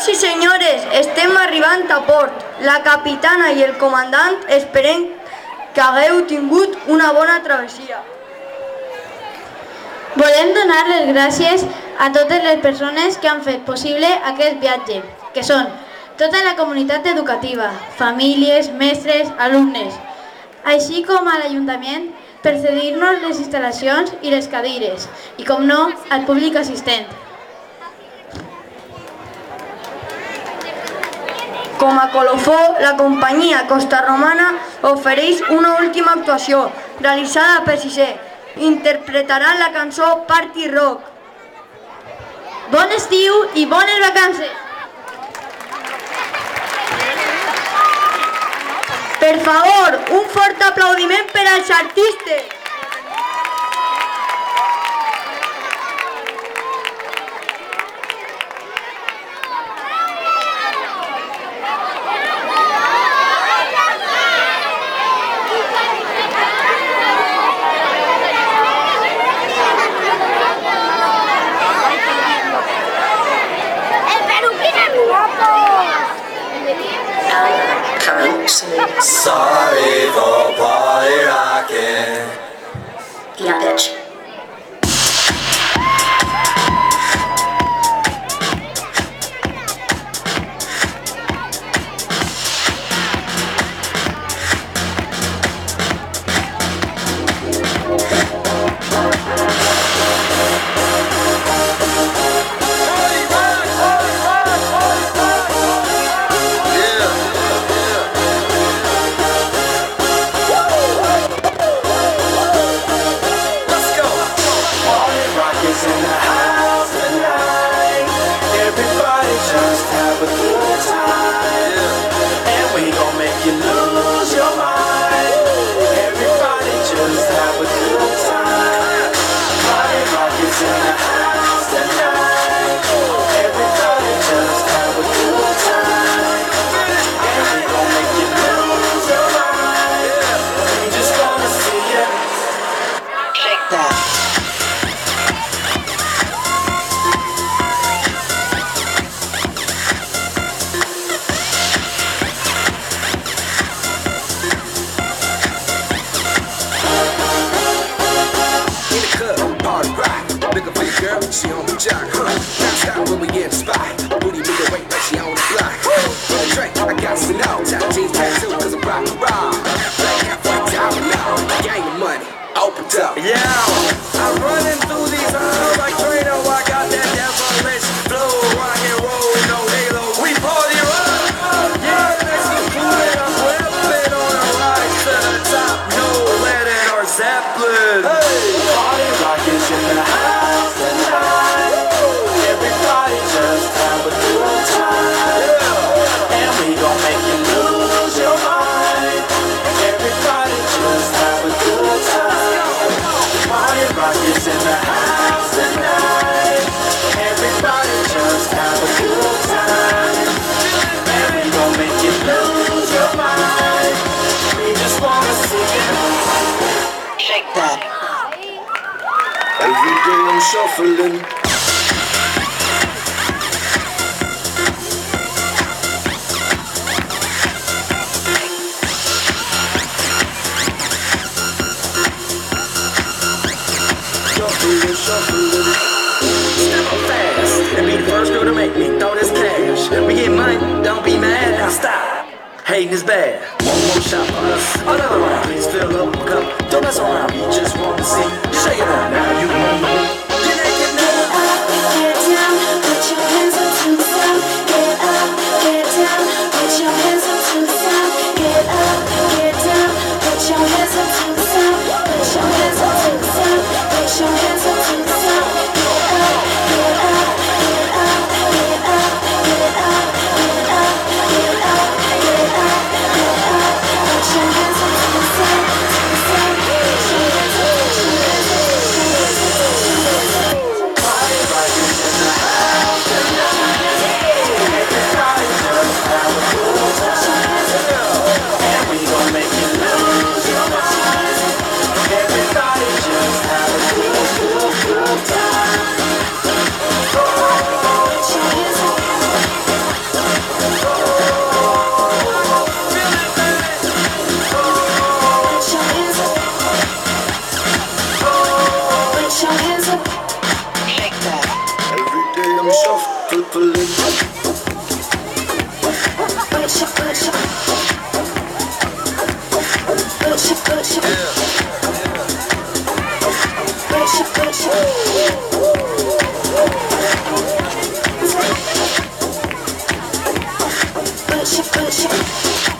Senyors i senyores, estem arribant a port. La capitana i el comandant esperen que hagueu tingut una bona travessia. Volem donar les gràcies a totes les persones que han fet possible aquest viatge, que són tota la comunitat educativa, famílies, mestres, alumnes, així com a l'Ajuntament per cedir-nos les instal·lacions i les cadires, i com no, al públic assistent. Com a colofó, la companyia Costa Romana ofereix una última actuació realitzada per Sisè. Interpretaran la cançó Party Rock. Bon estiu i bones vacances! Per favor, un fort aplaudiment per als artistes. Sorry for party rocking. Yeah, bitch. She on the jock, Now stop when we in the spot. Booty move the weight like she on the block. For the drink, I got to know. Top jeans tattoo, cause I'm rock and roll. Black hat, white towel, now. Gang of money, opened up. Yeah, I'm running through these halls like Trano. I got that devilish flow. Rock and roll, no halo. We party rock. Yeah, let's get it. I'm whipping on a ride to the top. No Lennon or Zeppelin. Hey, party rock is in the house tonight. Everybody just have a good time. Yeah. And we gon' make you lose your mind. Everybody just have a good time. Party rock is in the house tonight. Everybody just have a good time. And we gon' make you lose your mind. We just wanna see you shake that. Every day I'm shuffling. Shuffling. Step up fast and be the first girl to make me throw this cash. We get money, don't be mad, now stop. Hating is bad. One more shot for us, another round. Please fill up a cup, don't mess around. We just want to see you shake it up now. You want to move. Get naked now. Get down, put your hands up to the sun. Get up, get down, put your hands up to the sun. Get up, get down, put your hands up to the sun. Put your hands up to the sun. Put your hands up to the sun. Get up, get up, get up, get up, get up, get up, get up, get up, get up. Put your hands up to the sun, to the sun. Put your hands up, put your hands up, put your hands up, put your hands up. push it.